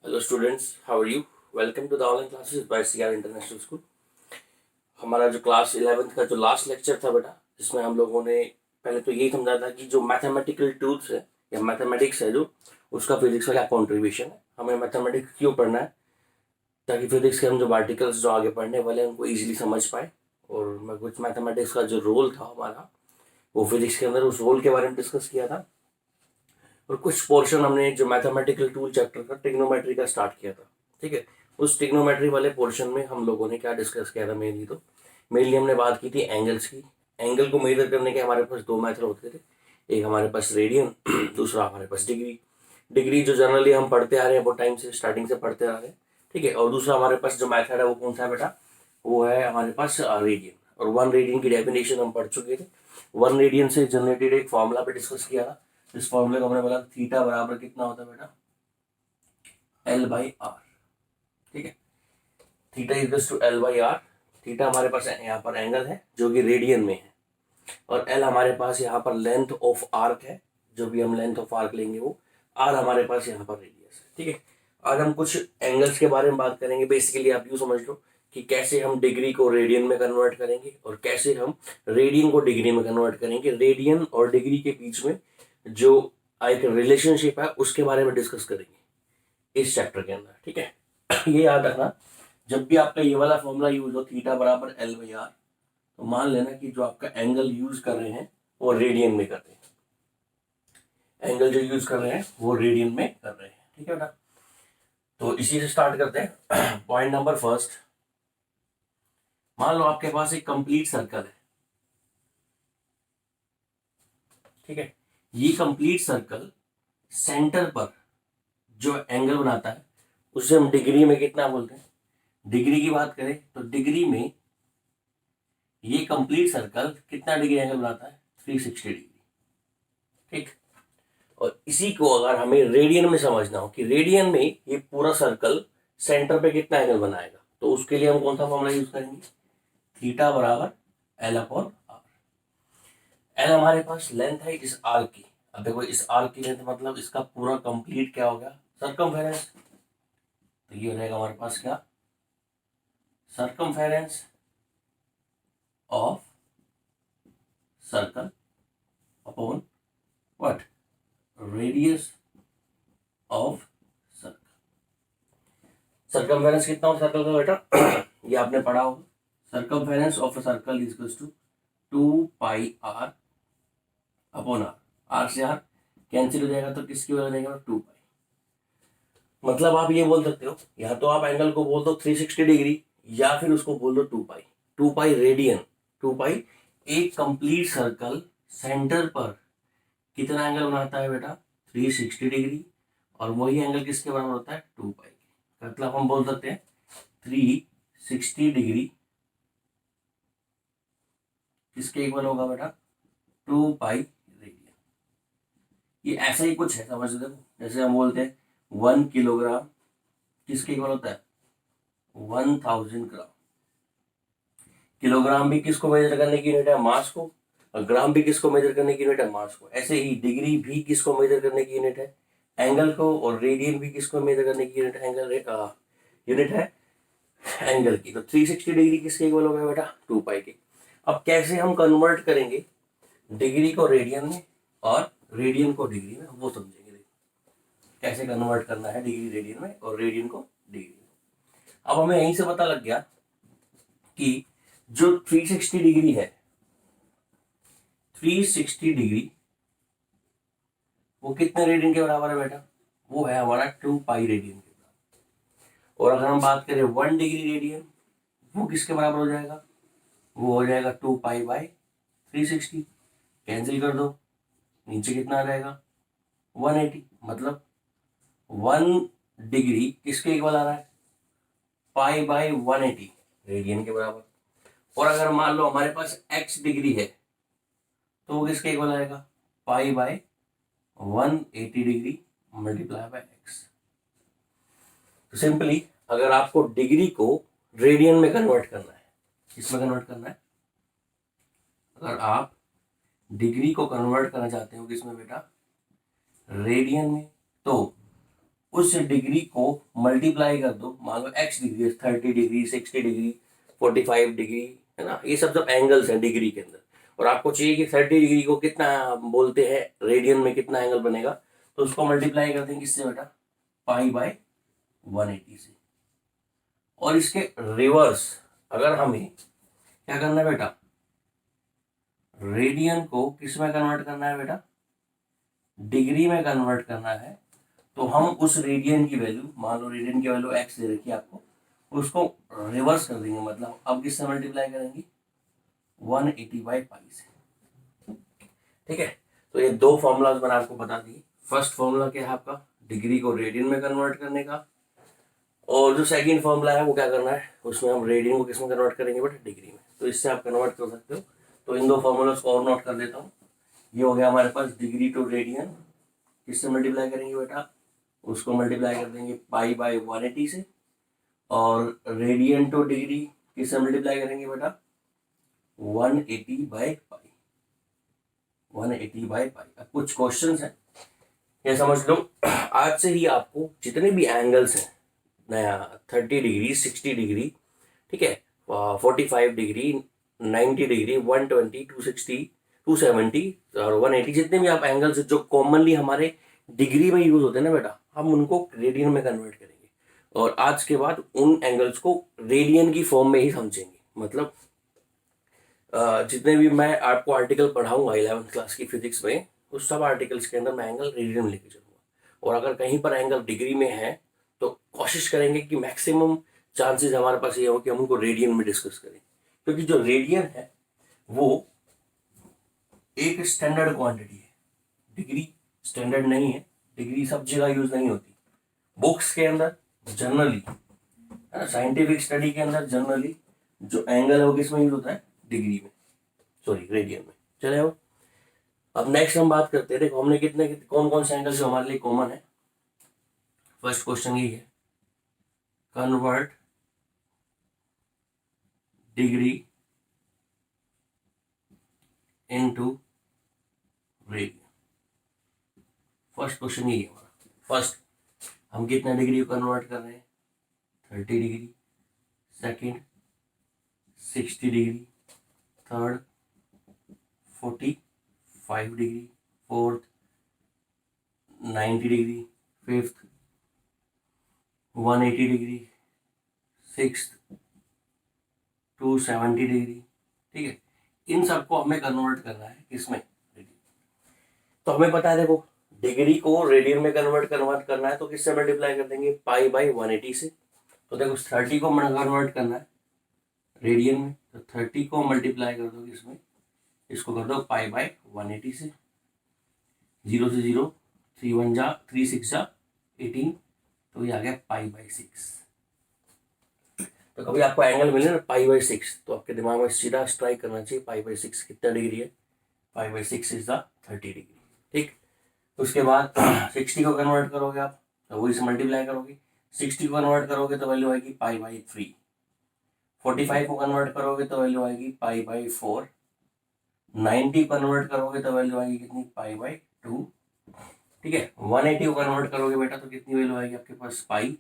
Hello students, how are you? Welcome to the online classes by CR international school. हमारा जो class 11th का जो last lecture था बेटा, जिसमें हम लोगों ने पहले तो यही समझा था कि जो मैथमेटिकल टूल्स है या मैथमेटिक्स है जो उसका फिजिक्स का क्या कॉन्ट्रीब्यूशन है, हमें मैथमेटिक्स क्यों पढ़ना है, ताकि फिजिक्स के हम जो आर्टिकल्स जो आगे पढ़ने वाले हैं उनको ईजिली समझ पाए। और मैं कुछ मैथमेटिक्स का जो रोल था हमारा, वो फिजिक्स के अंदर उस रोल के बारे में डिस्कस किया था। और कुछ पोर्शन हमने जो मैथमेटिकल टूल चैप्टर का ट्रिग्नोमेट्री का स्टार्ट किया था। ठीक है, उस ट्रिग्नोमेट्री वाले पोर्शन में हम लोगों ने क्या डिस्कस किया था, मेनली हमने बात की थी एंगल्स की। एंगल को मेजर करने के हमारे पास दो मेथड होते थे, एक हमारे पास रेडियन, दूसरा हमारे पास डिग्री। डिग्री जो जनरली हम पढ़ते आ रहे हैं, वो टाइम से स्टार्टिंग से पढ़ते आ रहे हैं। ठीक है, और दूसरा हमारे पास जो मेथड है वो कौन सा है बेटा, वो है हमारे पास रेडियन। और वन रेडियन की डेफिनेशन हम पढ़ चुके थे। वन रेडियन से जनरेटेड एक फॉर्मूला पे डिस्कस किया था। इस फॉर्मूले को हमने बोला थीटा बराबर कितना होता है बेटा, L/R। ठीक है, theta equals to L/R। Theta हमारे पास यहाँ पर एंगल है जो कि रेडियन में है, और L हमारे पास यहाँ पर लेंथ ऑफ आर्क है, जो भी हम लेंथ ऑफ आर्क लेंगे वो। R हमारे पास यहाँ पर रेडियस है। ठीक है, आज हम कुछ एंगल्स के बारे में बात करेंगे। बेसिकली आप यूँ समझ लो कि कैसे हम डिग्री को रेडियन में कन्वर्ट करेंगे और कैसे हम रेडियन को डिग्री में कन्वर्ट करेंगे। रेडियन और डिग्री के बीच में जो एक रिलेशनशिप है उसके बारे में डिस्कस करेंगे इस चैप्टर के अंदर। ठीक है, ये याद रखना, जब भी आपका ये वाला फॉर्मूला यूज हो थीटा बराबर L/R, तो मान लेना कि जो आपका एंगल यूज कर रहे हैं वो रेडियन में कर रहे हैं। एंगल जो यूज कर रहे हैं वो रेडियन में कर रहे हैं। ठीक है बेटा, तो इसी से स्टार्ट करते हैं। पॉइंट नंबर फर्स्ट, मान लो आपके पास एक कंप्लीट सर्कल है। ठीक है, ये कंप्लीट सर्कल सेंटर पर जो एंगल बनाता है उसे हम डिग्री में कितना बोलते हैं। डिग्री की बात करें तो डिग्री में ये कंप्लीट सर्कल कितना डिग्री एंगल बनाता है, 360 डिग्री। ठीक, और इसी को अगर हमें रेडियन में समझना हो कि रेडियन में ये पूरा सर्कल सेंटर पे कितना एंगल बनाएगा, तो उसके लिए हम कौन सा फॉर्मूला यूज करेंगे, थीटा बराबर L/R। एल हमारे पास लेंथ है इस आर्क की। अब देखो, इस आर्क की लेंथ मतलब इसका पूरा कंप्लीट क्या हो गया, सर्कमफेरेंस। तो ये हो जाएगा हमारे पास क्या, circumference of circle upon what, radius of circle. Circumference कितना हो सर्कल का बेटा, ये आपने पढ़ा होगा। Circumference of a circle is equals to 2πr upon r। r से r कैंसिल हो जाएगा तो किसकी वजह जाएगा, 2π। मतलब आप ये बोल सकते हो, या तो आप एंगल को बोल दो 360 डिग्री, या फिर उसको बोल दो 2π। 2π रेडियन। 2π एक कंप्लीट सर्कल सेंटर पर कितना एंगल बनाता है बेटा, 360 डिग्री, और वही एंगल किसके बराबर होता है, 2π के। मतलब हम बोल सकते हैं 360 डिग्री किसके इक्वल होगा बेटा, 2π रेडियन। ये ऐसा ही कुछ है, समझ देखो, जैसे हम बोलते हैं 1 किलोग्राम किसके इक्वल होता है, 1000 ग्राम। किलोग्राम भी किसको मेजर करने की यूनिट है, मास को, और ग्राम भी किसको मेजर करने की यूनिट है, मास को। ऐसे ही डिग्री भी किसको मेजर करने की यूनिट है, एंगल को, और रेडियन भी किसको मेजर करने की यूनिट है, यूनिट है एंगल की। तो 360 डिग्री किसके इक्वल हो गया बेटा, 2π के। अब कैसे हम कन्वर्ट करेंगे डिग्री को रेडियन में और रेडियन को डिग्री में, वो समझेंगे। कैसे कन्वर्ट करना है डिग्री रेडियन में और रेडियन को डिग्री में। अब हमें यहीं से पता लग गया कि जो 360 डिग्री है, 360 डिग्री वो कितने रेडियन के बराबर है बेटा, वो है हमारा 2π रेडियन के बराबर। और अगर हम बात करें 1 डिग्री रेडियन, वो किसके बराबर हो जाएगा, वो हो जाएगा 2π/360। कैंसिल कर दो, नीचे कितना आ जाएगा, 180। मतलब 1 डिग्री किसके इक्वल आ रहा है, π/180 रेडियन के बराबर। और अगर मान लो हमारे पास x डिग्री है, तो वो किसके इक्वल आएगा, π/180 डिग्री मल्टीप्लाई बाय x। तो सिंपली अगर आपको डिग्री को रेडियन में कन्वर्ट करना है, किसमें कन्वर्ट करना है, अगर आप डिग्री को कन्वर्ट करना चाहते हो किसमें बेटा, रेडियन में, तो उस डिग्री को मल्टीप्लाई कर दो, मान लो x degree, 30 degree, 60 degree, 45 degree, है ना, ये सब एंगल्स हैं डिग्री के अंदर। और आपको चाहिए कि 30 डिग्री को कितना बोलते हैं रेडियन में, कितना एंगल बनेगा, तो उसको मल्टीप्लाई कर देंगे किससे बेटा, पाई बाय 180 से। और इसके रिवर्स अगर हमें क्या करना है बेटा, रेडियन को किस में कन्वर्ट करना है बेटा, डिग्री में कन्वर्ट करना है, तो हम उस रेडियन की वैल्यू, मान लो रेडियन की वैल्यू x दे रखी है आपको, उसको रिवर्स कर देंगे, मतलब अब किससे मल्टीप्लाई करेंगे, 180 बाई पाई से। ठीक है, तो ये दो फॉर्मूलाज मैंने आपको बता दिए। फर्स्ट फॉर्मूला क्या है आपका, डिग्री को रेडियन में कन्वर्ट करने का, और जो सेकंड फॉर्मूला है वो क्या करना है, उसमें हम रेडियन को किस में कन्वर्ट करेंगे बेटा, डिग्री में। तो इससे आप कन्वर्ट कर सकते हो। तो इन दो फॉर्मूलाज को और नोट कर देता हूँ। ये हो गया हमारे पास डिग्री टू रेडियन, किससे मल्टीप्लाई करेंगे बेटा, उसको मल्टीप्लाई कर देंगे पाई बाय 180 से। और रेडियन टू डिग्री किससे मल्टीप्लाई करेंगे बेटा, 180 बाय पाई, 180 बाय पाई। अब कुछ क्वेश्चंस हैं, ये समझ लो। आज से ही आपको जितने भी एंगल्स हैं, नया 30 डिग्री, 60 डिग्री, ठीक है, 45 डिग्री, 90 डिग्री, 120, 260, 270 और 180, जितने भी आप एंगल्स जो कॉमनली हमारे डिग्री में यूज होते हैं ना बेटा, हम उनको रेडियन में कन्वर्ट करेंगे। और आज के बाद उन एंगल्स को रेडियन की फॉर्म में ही समझेंगे। मतलब जितने भी मैं आपको आर्टिकल पढ़ाऊंगा 11th क्लास की फिजिक्स में, उस सब आर्टिकल्स के अंदर मैं एंगल रेडियन में लेके चलूंगा। और अगर कहीं पर एंगल डिग्री में है तो कोशिश करेंगे कि मैक्सिमम चांसेस हमारे पास ये हो कि हम उनको रेडियन में डिस्कस करें, क्योंकि जो रेडियन है वो एक स्टैंडर्ड क्वांटिटी है, डिग्री स्टैंडर्ड नहीं है, डिग्री सब जगह यूज नहीं होती। बुक्स के अंदर जनरली, है ना, साइंटिफिक स्टडी के अंदर जनरली जो एंगल है वो किस में यूज होता है, डिग्री में, सॉरी रेडियन में। चले हो, अब नेक्स्ट हम बात करते हैं। देखो हमने कितने कौन कौन से एंगल जो हमारे लिए कॉमन है। फर्स्ट क्वेश्चन ये है, convert degree into radian. First question ये है हमारा। फर्स्ट हम कितने डिग्री को कन्वर्ट कर रहे हैं, 30 degree. Second 60 degree. Third 45 degree. Fourth 90 degree. Fifth 180 degree. Sixth 270 degree. ठीक है, इन सबको हमें कन्वर्ट करना है किसमें, रेडियन। तो हमें पता है, देखो डिग्री को रेडियन में कन्वर्ट करना है तो किससे मल्टीप्लाई कर देंगे, पाई बाई 180 से। तो देखो 30 को कन्वर्ट करना है रेडियन में, तो 30 को मल्टीप्लाई कर दो किसमें, इसको कर दो पाई बाई 180 से। 0 से 0, 3 1 जा, 3 6 जा 18, तो ये आ गया पाई बाई 6। तो कभी आपको एंगल मिले ना पाई बाई 6, तो आपके दिमाग में सीधा स्ट्राइक करना चाहिए पाई बाई 6 कितना डिग्री है, pi by 6 is the 30 degree. ठीक, उसके बाद 60 को कन्वर्ट करोगे आप तो वही से मल्टीप्लाई करोगे। 60 को कन्वर्ट करोगे तो वैल्यू आएगी पाई बाई 3। 45 को कन्वर्ट करोगे तो वैल्यू आएगी पाई बाई 4। 90 कन्वर्ट करोगे तो वैल्यू आएगी कितनी, पाई बाई 2। ठीक है, 180 को कन्वर्ट करोगे बेटा तो कितनी वैल्यू आएगी आपके पास, पाई।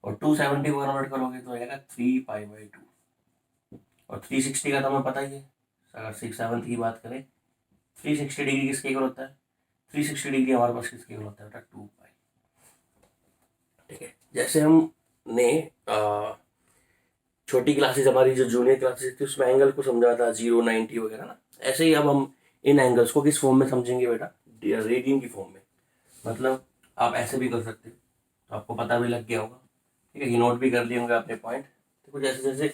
और 270 को कन्वर्ट करोगे तो आएगा 3 पाई बाई 2। और 360 का तो हमें पता ही है, अगर 6/7 की बात करें, 360 डिग्री किसके इक्वल होता है, 360 डिग्री हमारे पास किसके इक्वल होता है बेटा, 2 पाई। ठीक है, जैसे हमने छोटी क्लासेस, हमारी जो जूनियर क्लासेस थी उसमें एंगल को समझा था 0 90 वगैरह ना, ऐसे ही अब हम इन एंगल्स को किस फॉर्म में समझेंगे बेटा, रेडियन की फॉर्म में। मतलब आप ऐसे भी कर सकते हो, तो आपको पता भी लग गया होगा। ठीक है, ये नोट भी कर लिए होंगे आपने पॉइंट। देखो जैसे जैसे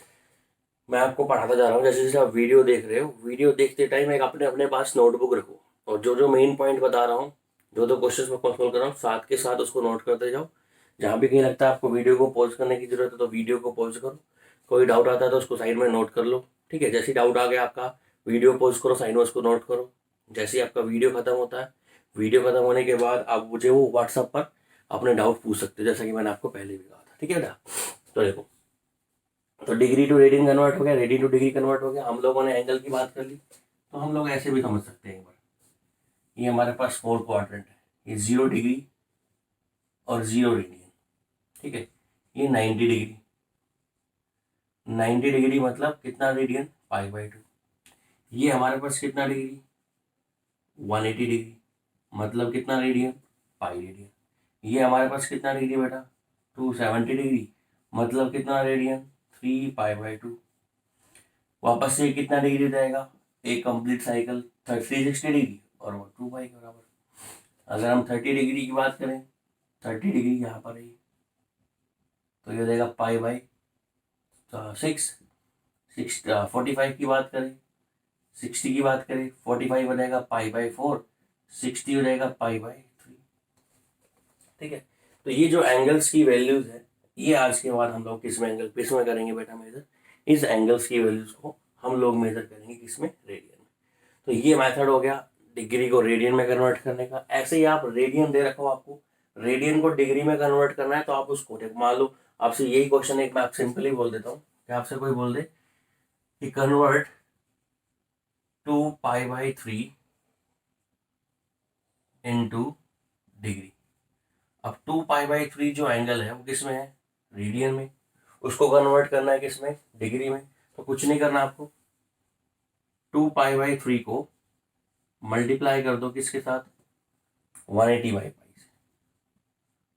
मैं आपको पढ़ाता जा रहा हूँ, जैसे जैसे आप वीडियो देख रहे हो, वीडियो देखते टाइम एक अपने अपने पास नोटबुक रखो, और जो जो मेन पॉइंट बता रहा हूँ, जो जो क्वेश्चन मैं सॉल्व कर रहा हूँ, साथ के साथ उसको नोट करते जाओ। जहाँ भी कहीं लगता है आपको वीडियो को पॉज करने की जरूरत है तो वीडियो को पॉज करो, कोई डाउट आता है तो उसको साइड में नोट कर लो। ठीक है, जैसे डाउट आ गया आपका, वीडियो पॉज करो, साइड में उसको नोट करो। जैसे ही आपका वीडियो खत्म होता है, वीडियो खत्म होने के बाद आप मुझे वो व्हाट्सएप पर अपने डाउट पूछ सकते हो, जैसा कि मैंने आपको पहले भी कहा था। ठीक है बेटा, तो देखो, तो डिग्री टू रेडियन कन्वर्ट हो गया, रेडियन टू डिग्री कन्वर्ट हो गया। हम लोगों ने एंगल की बात कर ली, तो हम लोग ऐसे भी समझ सकते हैं एक बार, ये हमारे पास 4 क्वाड्रेंट है, ये 0 डिग्री और 0 रेडियन, ठीक है, ये 90 डिग्री, 90 डिग्री मतलब कितना रेडियन, π/2। ये हमारे पास कितना डिग्री, 180 डिग्री मतलब कितना रेडियन, पाई रेडियन। ये हमारे पास कितना डिग्री बेटा, 270 डिग्री मतलब कितना रेडियन, 3π/2। वापस से कितना डिग्री रहेगा, एक कंप्लीट साइकिल 360 डिग्री और वो 2 पाई के बराबर। अगर हम 30 डिग्री की बात करें, 30 डिग्री यहाँ पर है, तो ये रहेगा π/6। 45 की बात करें, 60 की बात करें, 45 हो जाएगा π/4, 60 हो जाएगा π/3। ठीक है, तो ये जो एंगल्स की वैल्यूज है, ये आज के बाद हम लोग किसमें करेंगे बेटा मेजर, इस एंगल्स की वैल्यूज को हम लोग मेजर करेंगे किसमें, रेडियन में। तो ये मेथड हो गया डिग्री को रेडियन में कन्वर्ट करने का। ऐसे ही आप रेडियन दे रखो, आपको रेडियन को डिग्री में कन्वर्ट करना है, तो आप उसको मान लो आपसे यही क्वेश्चन एक मैं आप सिंपली बोल देता हूँ कि आपसे कोई बोल दे कि कन्वर्ट 2π/3 इंटू डिग्री। अब 2π/3 जो एंगल है वो किस में है, रेडियन में, उसको कन्वर्ट करना है किसमें, डिग्री में। तो कुछ नहीं करना आपको, 2π/3 को मल्टीप्लाई कर दो किसके साथ, 180/π से,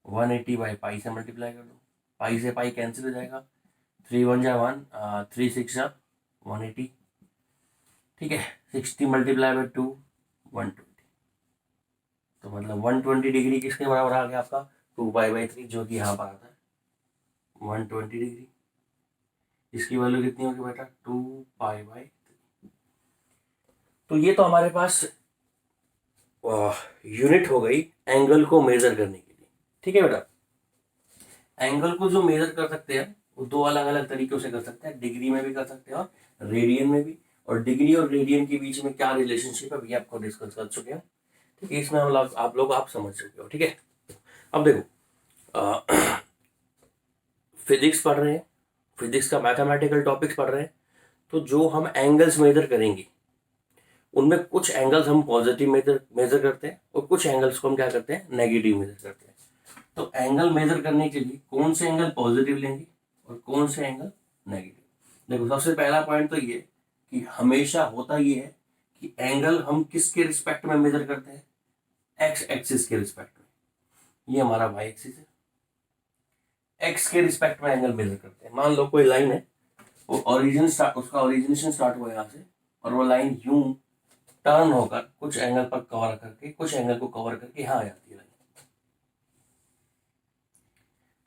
180/π से मल्टीप्लाई कर दो, पाई से पाई कैंसिल हो जाएगा, 3 1 जा 1, 3 6 जा 180। ठीक है, 60 × 2 120, तो मतलब 120 डिग्री किसके बराबर आ गया आपका, 2π/3 जो कि यहाँ पर आता है 120 डिग्री। इसकी वैल्यू कितनी होगी बेटा, 2π/3। तो ये तो हमारे पास यूनिट हो गई एंगल को मेजर करने के लिए। ठीक है बेटा, एंगल को जो मेजर कर सकते हैं वो दो अलग अलग तरीकों से कर सकते हैं, डिग्री में भी कर सकते हैं और रेडियन में भी। और डिग्री और रेडियन के बीच में क्या रिलेशनशिप है, ये आपको डिस्कस कर चुके हैं। ठीक है, इसमें हम आप लोग आप समझ चुके हो। ठीक है, अब देखो फिजिक्स पढ़ रहे हैं, फिजिक्स का मैथमेटिकल टॉपिक्स पढ़ रहे हैं, तो जो हम एंगल्स मेजर करेंगे उनमें कुछ एंगल्स हम पॉजिटिव मेजर करते हैं और कुछ एंगल्स को हम क्या करते हैं, नेगेटिव मेजर करते हैं। तो एंगल मेजर करने के लिए कौन से एंगल पॉजिटिव लेंगे और कौन से एंगल नेगेटिव। देखो सबसे पहला पॉइंट तो ये कि हमेशा होता ये है कि एंगल हम किसके रिस्पेक्ट में मेजर करते हैं, एक्स एक्सिस के रिस्पेक्ट में। ये हमारा वाई एक्सिस है, एक्स के रिस्पेक्ट में एंगल मेजर करते हैं। मान लो कोई लाइन है, वो उसका ओरिजिनेशन स्टार्ट हुआ यहाँ से, और वो लाइन यूं टर्न होकर कुछ एंगल पर कवर करके, कुछ एंगल को कवर करके यहाँ आ जाती है लाइन।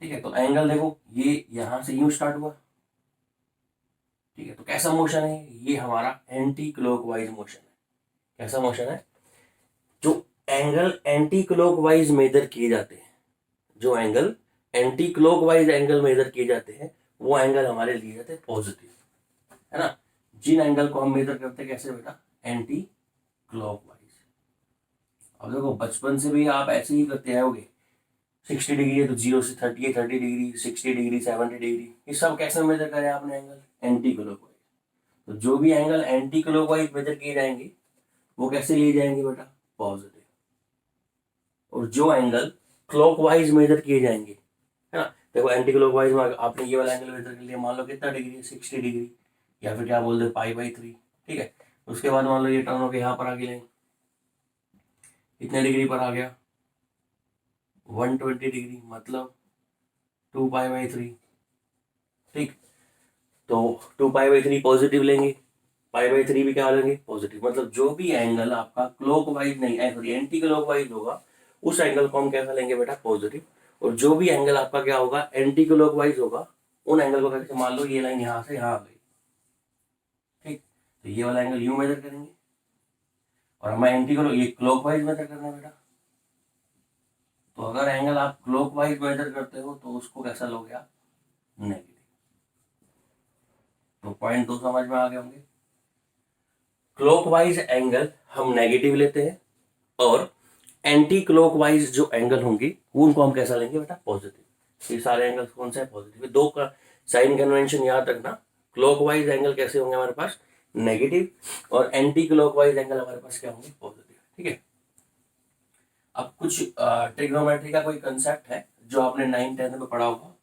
ठीक है, तो एंगल देखो ये यहाँ से यूं स्टार्ट हुआ। ठीक है, तो कैसा मोशन है, ये हमारा एंटी क्लॉकवाइज मोशन है। कैसा मोशन है, जो एंगल एंटी क्लॉकवाइज मेजर किए जाते हैं, जो angle anti clockwise angle measure किए जाते हैं, वो एंगल हमारे लिए जाते हैं पॉजिटिव, है ना। जिन एंगल को हम मेजर करते हैं कैसे बेटा, एंटी क्लॉकवाइज। अब देखो बचपन से भी आप ऐसे ही करते आओगे, 60 डिग्री है तो 0 से 30 है, 30 डिग्री, 60 डिग्री, 70 डिग्री, ये सब कैसे मेजर करें आपने एंगल, एंटी क्लॉकवाइज। तो जो भी एंगल एंटी क्लॉकवाइज मेजर किए जाएंगे वो कैसे लिए जाएंगे बेटा, पॉजिटिव। और जो एंगल क्लॉकवाइज मेजर किए जाएंगे, है ना, देखो एंटी क्लॉकवाइज में आपने ये वाला एंगल मेजर कर लिया, मान लो कितना डिग्री है, 60 डिग्री, या फिर क्या बोलते हैं π/3। ठीक है, उसके बाद मान लो ये टर्न होकर यहाँ पर आ गया, कितने डिग्री पर आ गया, 120 डिग्री मतलब 2π/3। ठीक, तो 2π/3 पॉजिटिव लेंगे, π/3 भी क्या लेंगे, पॉजिटिव। मतलब जो भी एंगल आपका क्लॉकवाइज नहीं सॉरी एंटी क्लॉकवाइज होगा, उस एंगल को हम कैसा लेंगे बेटा, पॉजिटिव। और जो भी एंगल आपका क्या होगा, एंटी क्लॉकवाइज होगा, उन एंगल को कैसे, मान लो ये लाइन यहाँ से यहाँ आ गई। ठीक, तो ये वाला एंगल यूं मेजर करेंगे, और हमें ये क्लॉकवाइज मेजर करना है बेटा। तो अगर एंगल आप क्लॉकवाइज मेजर करते हो तो उसको कैसा लोगे आप, नेगेटिव। तो पॉइंट 2 समझ में आ गए होंगे। क्लॉकवाइज एंगल हम नेगेटिव लेते हैं, और एंटी क्लॉकवाइज जो एंगल होंगी उनको हम कैसा लेंगे बेटा, पॉजिटिव। ये सारे एंगल कौन सा है, पॉजिटिव। दो का साइन कन्वेंशन याद रखना, क्लॉकवाइज एंगल कैसे होंगे हमारे पास, नेगेटिव, और एंटी क्लॉकवाइज एंगल हमारे पास क्या होंगे, पॉजिटिव। ठीक है, अब कुछ ट्रिग्नोमेट्री का कोई कंसेप्ट है जो आपने 9th 10th में पढ़ा होगा,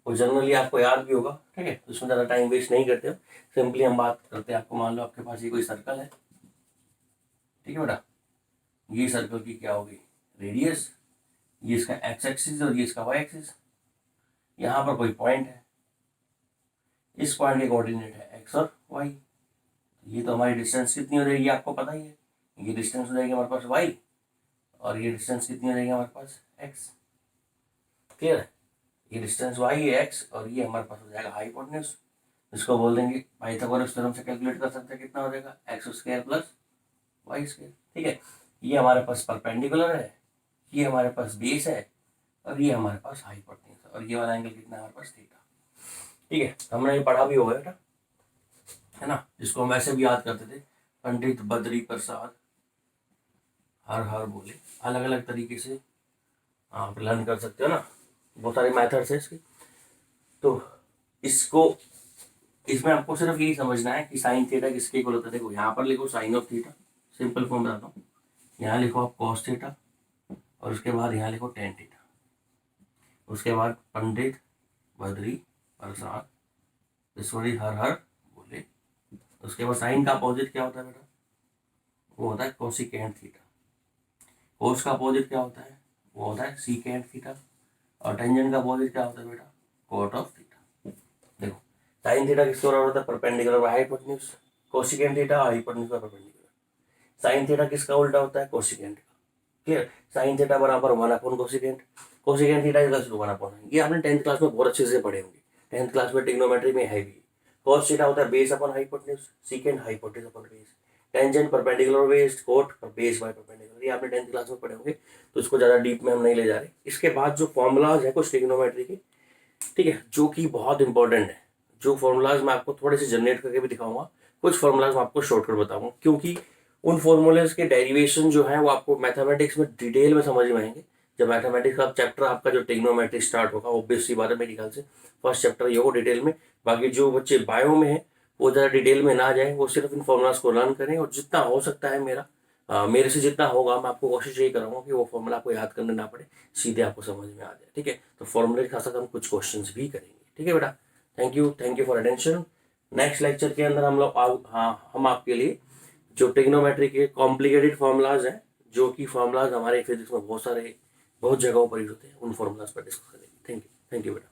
वो जनरली आपको याद भी होगा, ठीक है, उसमें ज़्यादा टाइम वेस्ट नहीं करते हो। सिंपली हम बात करते हैं, आपको मान लो आपके पास ये कोई सर्कल है, ठीक है बेटा, ये सर्कल की क्या होगी रेडियस, ये इसका एक्स एक्सिस और ये इसका वाई एक्सिस। यहाँ पर कोई पॉइंट है, इस पॉइंट के कोऑर्डिनेट है एक्स और वाई। ये तो हमारी डिस्टेंस कितनी हो जाएगी आपको पता ही है, ये डिस्टेंस हो जाएगी हमारे पास वाई और ये डिस्टेंस कितनी हो जाएगी हमारे पास एक्स। क्लियर है, ये डिस्टेंस वाई है एक्स और ये हमारे पास हो जाएगा हाइपोटेन्यूज, इसको बोल देंगे पाइथागोरस थ्योरम से कैलकुलेट कर सकते हैं कितना हो जाएगा X square plus Y square. ठीक है, ये हमारे पास परपेंडिकुलर है, ये हमारे पास बेस है और ये हमारे पास हाइपोटेन्यूज है और ये वाला एंगल कितना है हमारे पास थीटा। ठीक है, तो हमने ये पढ़ा भी होगा बेटा, है ना, जिसको हम वैसे भी याद करते थे, पंडित बद्री प्रसाद हर हर बोले। अलग अलग तरीके से आप लर्न कर सकते हो ना, बहुत सारे मेथड्स है इसके। तो इसको इसमें आपको सिर्फ यही समझना है कि साइन थीटा किसके इक्वल होता है। देखो यहाँ पर लिखो sine of theta, simple form बताता हूँ, यहाँ लिखो आप कॉस थीटा और उसके बाद यहाँ लिखो टेन थीटा, उसके बाद पंडित बद्री प्रसाद ईश्वरी हर हर बोले। उसके बाद साइन का अपोजिट क्या होता है बेटा, वो होता है कोसिकेंट थीटा। कोस का अपोजिट क्या होता है, वो होता है सीकेंट थीटा। और टेंजेंट का अपोजिट क्या होता है बेटा, कोट ऑफ थीटा। देखो साइन थीटा किसके बराबर होता है, perpendicular by hypotenuse. Cosecant theta hypotenuse का परपेंडिकुलर। साइन थीटा किसका उल्टा होता है, कोसिकेंट का। क्लियर, साइन थीटा बराबर 1/कोसिकेंट, कोसिकेंट थीटा इक्वल्स टू 1/, ये आपने 10th क्लास में बहुत अच्छे से पढ़े होंगे, 10th क्लास में ट्रिग्नोमेट्री में है भी। cos थीटा होता है base upon hypotenuse, secant hypotenuse upon base, tangent perpendicular base, cot और बेस बाय परपेंडिकुलर, ये आपने 10th क्लास में पढ़े होंगे, तो इसको ज़्यादा डीप में हम नहीं ले जा रहे। इसके बाद जो फॉर्मूलाज है कुछ ट्रिग्नोमेट्री के, ठीक है, जो कि बहुत इंपॉर्टेंट है, जो फॉर्मूलाज मैं आपको थोड़े से जनरेट करके भी दिखाऊंगा, कुछ फॉर्मूलाज मैं आपको शॉर्टकट बताऊंगा, क्योंकि उन फॉर्मूलाज के डेरिवेशन जो है वो आपको मैथमेटिक्स में डिटेल में समझ में आएंगे। जब मैथमेटिक्स का चैप्टर आपका जो ट्रिग्नोमेट्री स्टार्ट होगा, ऑब्वियस सी बात है, मेरे ख्याल से फर्स्ट चैप्टर ये हो डिटेल में। बाकी जो बच्चे बायो में है वो ज़्यादा डिटेल में ना जाए, वो सिर्फ इन फॉर्मूलाज को लर्न करें और जितना हो सकता है मेरे से जितना होगा मैं आपको कोशिश यही करूँगा कि वो फॉर्मूला आपको याद करने ना पड़े, सीधे आपको समझ में आ जाए। ठीक है, तो फॉर्मूले के साथ हम कुछ क्वेश्चंस भी करेंगे। ठीक है बेटा, thank you for attention. Next lecture के अंदर हम लोग हम आपके लिए जो ट्रिग्नोमेट्री के कॉम्प्लिकेटेड फॉर्मूलाज हैं, जो कि फॉर्मूलाज हमारे फिजिक्स में बहुत जगहों पर यूज होते हैं, उन फॉर्मूलाज पर डिस्कस करेंगे। थैंक यू बेटा।